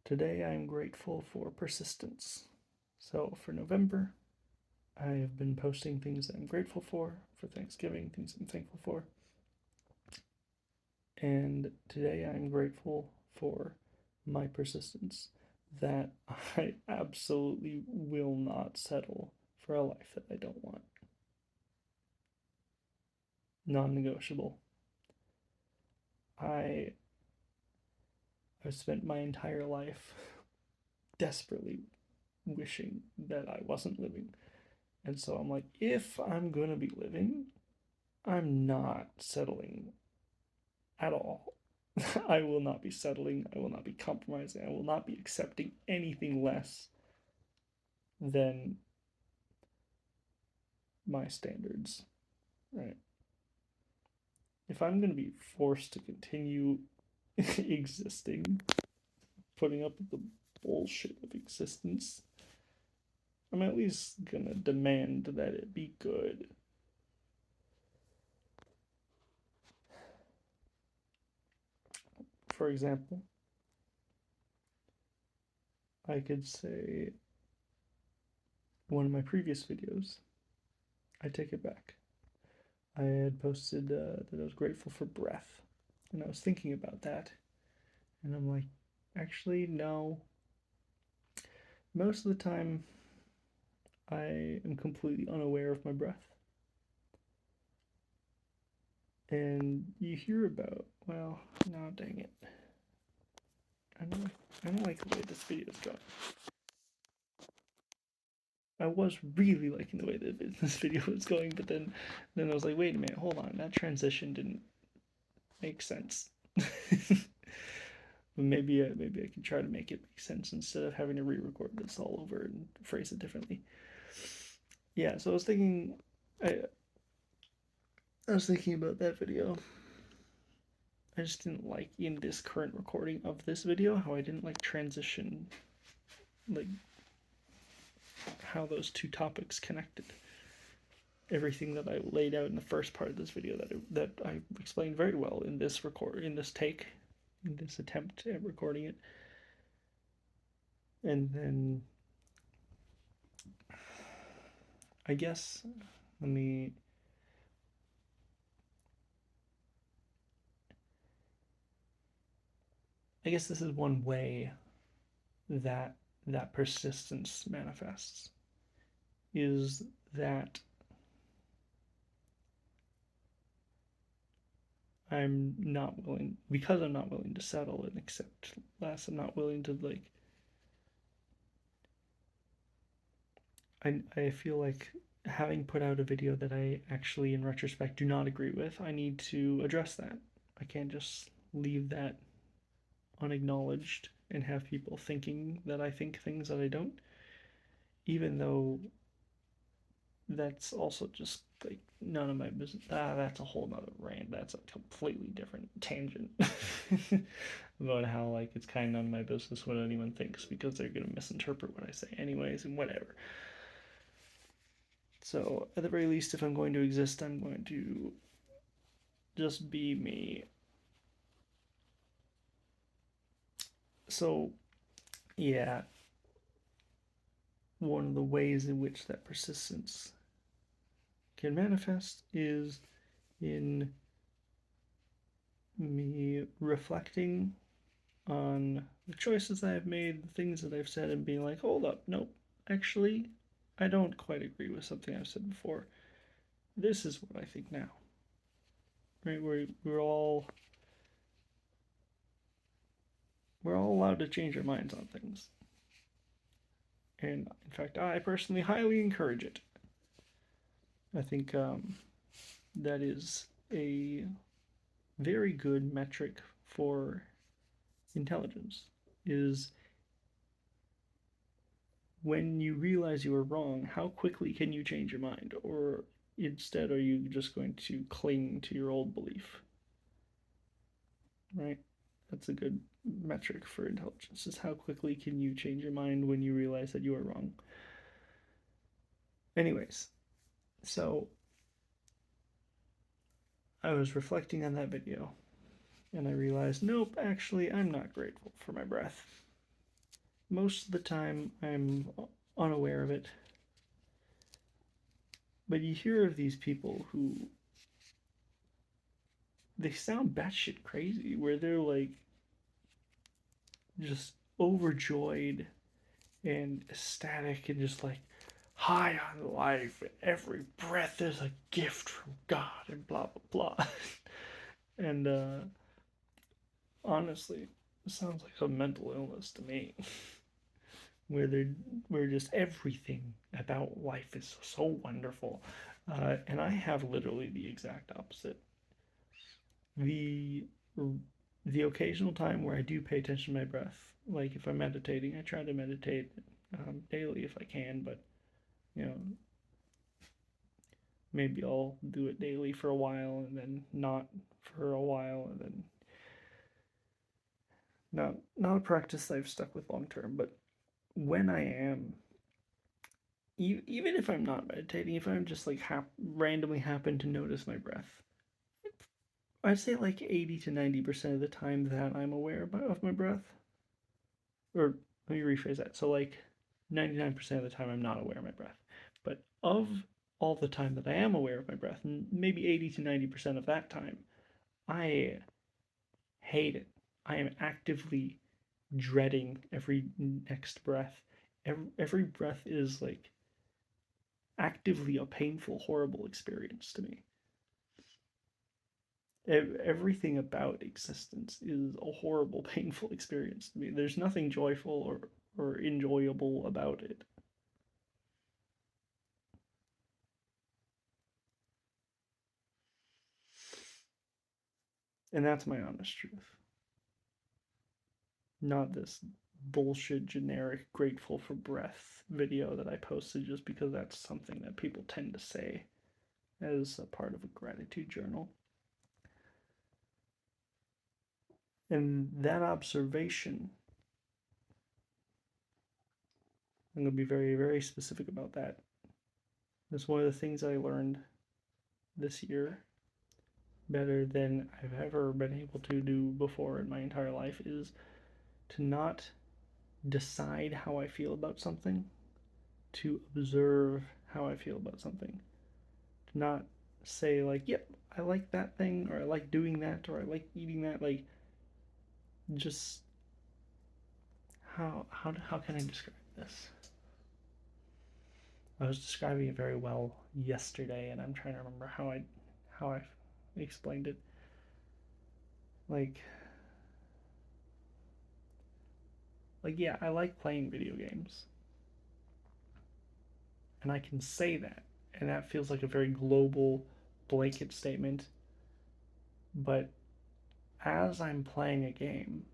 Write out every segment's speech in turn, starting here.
Today I'm grateful for persistence. So for November, I have been posting things that I'm grateful for Thanksgiving, things I'm thankful for. And today I'm grateful for my persistence that I absolutely will not settle for a life that I don't want. Non-negotiable. I have spent my entire life desperately wishing that I wasn't living. And so I'm like, if I'm going to be living, I'm not settling at all. I will not be settling. I will not be compromising. I will not be accepting anything less than my standards. Right. If I'm going to be forced to continue existing, putting up with the bullshit of existence, I'm at least going to demand that it be good. For example, I could say one of my previous videos, I take it back. I had posted that I was grateful for breath, and I was thinking about that, and I'm like, actually, no. Most of the time, I am completely unaware of my breath, and you hear about, well, no, dang it, I don't like the way this video is going. I was really liking the way that this video was going, but then I was like, wait a minute, hold on, that transition didn't make sense. maybe I can try to make it make sense instead of having to re-record this all over and phrase it differently. Yeah, so I, I was thinking about that video. I just didn't like in this current recording of this video how I didn't like transition, like how those two topics connected. Everything that I laid out in the first part of this video that I explained very well in this attempt at recording it, and then I guess let me. I guess this is one way that persistence manifests is that I'm not willing, because I'm not willing to settle and accept less. I'm not willing to I feel like having put out a video that I actually in retrospect do not agree with, I need to address that. I can't just leave that unacknowledged and have people thinking that I think things that I don't, even though that's also just like none of my business. That's a whole nother rant. That's a completely different tangent about how like it's kind of none of my business what anyone thinks because they're gonna misinterpret what I say anyways and whatever. So at the very least, if I'm going to exist, I'm going to just be me. So yeah, one of the ways in which that persistence can manifest is in me reflecting on the choices I have made, the things that I've said, and being like, hold up, nope, actually, I don't quite agree with something I've said before. This is what I think now. Right? We're all allowed to change our minds on things. And in fact, I personally highly encourage it. I think that is a very good metric for intelligence is when you realize you were wrong, how quickly can you change your mind? Or instead, are you just going to cling to your old belief? Right? That's a good metric for intelligence, is how quickly can you change your mind when you realize that you are wrong. Anyways, so I was reflecting on that video and I realized, nope, actually, I'm not grateful for my breath. most of the time I'm unaware of it. But you hear of these people who they sound batshit crazy, where they're like just overjoyed and ecstatic and just like high on life, and every breath is a gift from God, and blah blah blah. And honestly, it sounds like a mental illness to me, where just everything about life is so wonderful, and I have literally the exact opposite. The the occasional time where I do pay attention to my breath, like if I'm meditating, I try to meditate daily if I can, but you know, maybe I'll do it daily for a while and then not for a while and then not a practice I've stuck with long term. But when I am, even if I'm not meditating, if I'm just like randomly happen to notice my breath, I'd say like 80 to 90% of the time that I'm aware of my breath. Or let me rephrase that. So like 99% of the time I'm not aware of my breath. But of all the time that I am aware of my breath, maybe 80 to 90% of that time, I hate it. I am actively dreading every next breath. Every breath is like actively a painful, horrible experience to me. Everything about existence is a horrible, painful experience to me. There's nothing joyful or enjoyable about it. And that's my honest truth. Not this bullshit generic grateful for breath video that I posted just because that's something that people tend to say as a part of a gratitude journal. And that observation, I'm going to be very, very specific about that. That's one of the things I learned this year better than I've ever been able to do before in my entire life is to not decide how I feel about something, to observe how I feel about something. To not say like, yep, I like that thing, or I like doing that, or I like eating that. Like, just how can I describe this? I was describing it very well yesterday, and I'm trying to remember how I explained it. Like yeah, I like playing video games, and I can say that, and that feels like a very global blanket statement. But as I'm playing a game,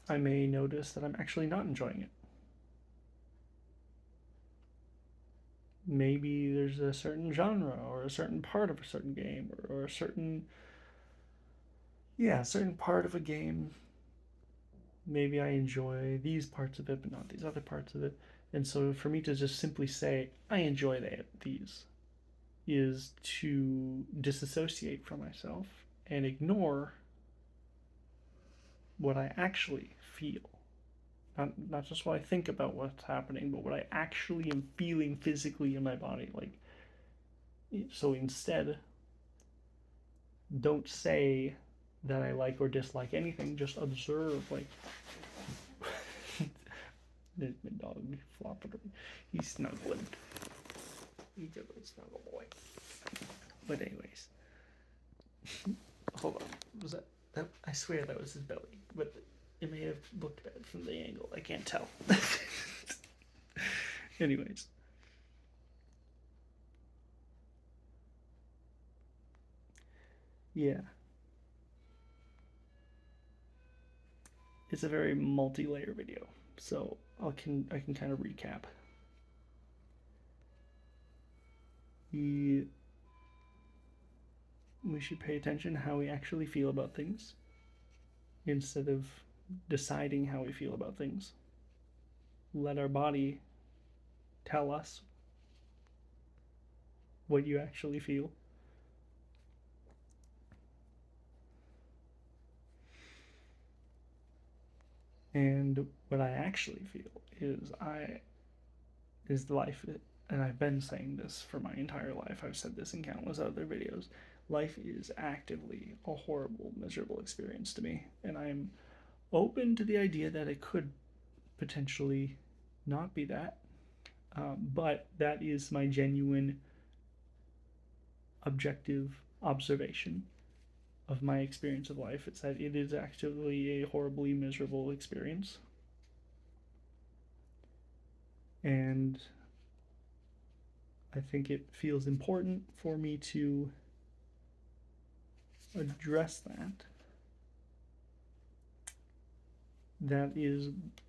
I may notice that I'm actually not enjoying it. Maybe there's a certain genre or a certain part of a certain game or a certain part of a game. Maybe I enjoy these parts of it but not these other parts of it. And so for me to just simply say I enjoy these is to disassociate from myself and ignore what I actually feel. Not just what I think about what's happening, but what I actually am feeling physically in my body. Like, so instead, don't say that I like or dislike anything. Just observe. Like, there's my dog flopping. He's snuggling. He's a little snuggle boy. But anyways, hold on. Was that? I swear that was his belly, but it may have looked bad from the angle. I can't tell. Anyways, yeah, it's a very multi-layer video, so I can kind of recap. We we should pay attention to how we actually feel about things instead of deciding how we feel about things. Let our body tell us what you actually feel. And what I actually feel is life, and I've been saying this for my entire life. I've said this in countless other videos. Life is actively a horrible, miserable experience to me, and I'm open to the idea that it could potentially not be that. But that is my genuine, objective observation of my experience of life. It's that it is actively a horribly miserable experience. And I think it feels important for me to address that.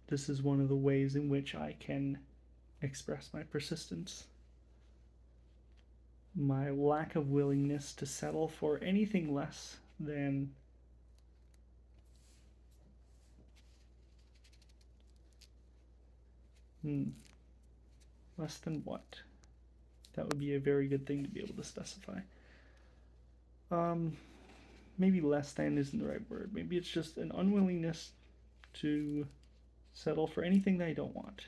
This is one of the ways in which I can express my persistence, my lack of willingness to settle for anything less than less than what? That would be a very good thing to be able to specify. Maybe less than isn't the right word. Maybe it's just an unwillingness to settle for anything that I don't want.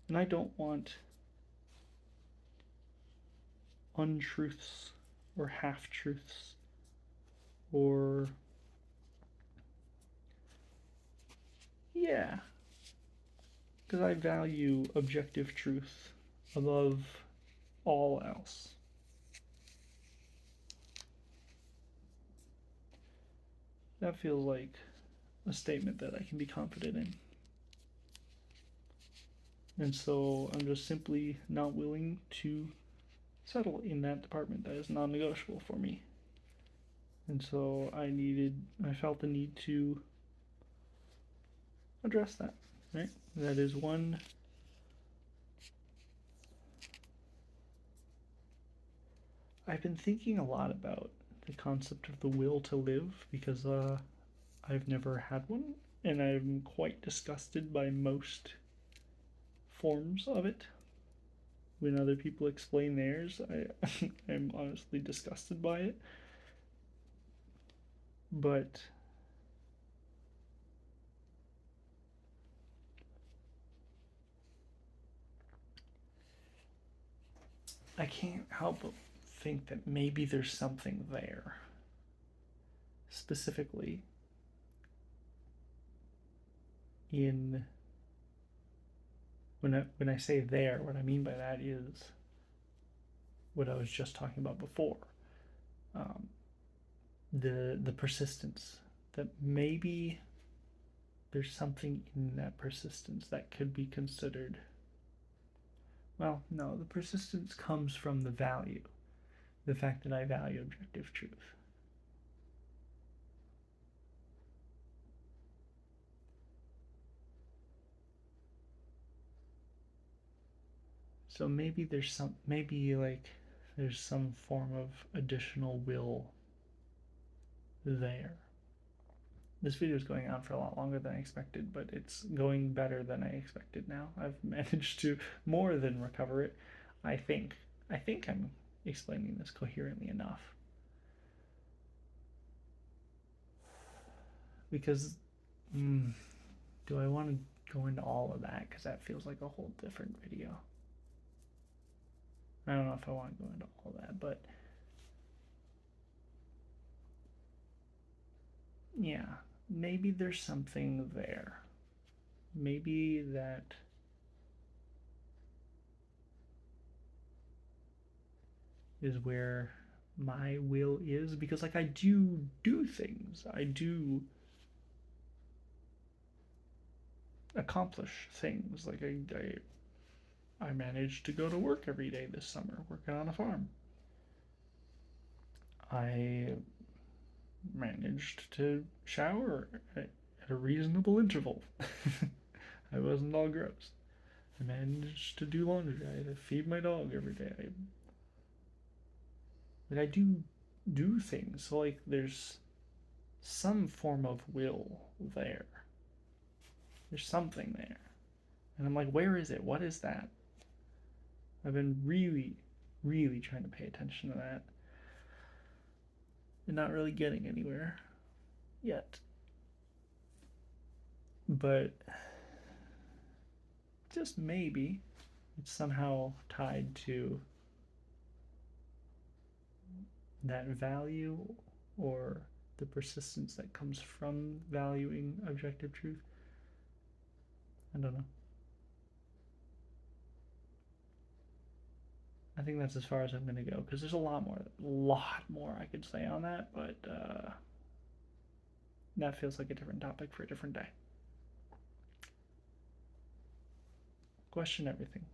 And I don't want untruths or half truths or yeah, because I value objective truth above all else. That feels like a statement that I can be confident in. And so I'm just simply not willing to settle in that department. That is non-negotiable for me. And so I felt the need to address that, right? That is one. I've been thinking a lot about the concept of the will to live because I've never had one, and I'm quite disgusted by most forms of it. When other people explain theirs, I'm honestly disgusted by it. But I can't help but think that maybe there's something there. Specifically, in when I say there, what I mean by that is what I was just talking about before. Um, the persistence, that maybe there's something in that persistence that could be considered. Well, no, the persistence comes from the value, the fact that I value objective truth. So maybe there's some form of additional will there. This video is going on for a lot longer than I expected, but it's going better than I expected now. I've managed to more than recover it. I think. I think I'm explaining this coherently enough. Because, do I want to go into all of that? Because that feels like a whole different video. I don't know if I want to go into all that, but yeah, maybe there's something there. Maybe that is where my will is, because like I do things. I do accomplish things. Like I managed to go to work every day this summer working on a farm. I managed to shower at a reasonable interval. I wasn't all gross. I managed to do laundry. I had to feed my dog every day. I do things. So like there's some form of will there. There's something there. And I'm like, where is it? What is that? I've been really, really trying to pay attention to that. And not really getting anywhere yet. but just maybe it's somehow tied to that value or the persistence that comes from valuing objective truth. I don't know. I think that's as far as I'm going to go because there's a lot more I could say on that, but that feels like a different topic for a different day. Question everything.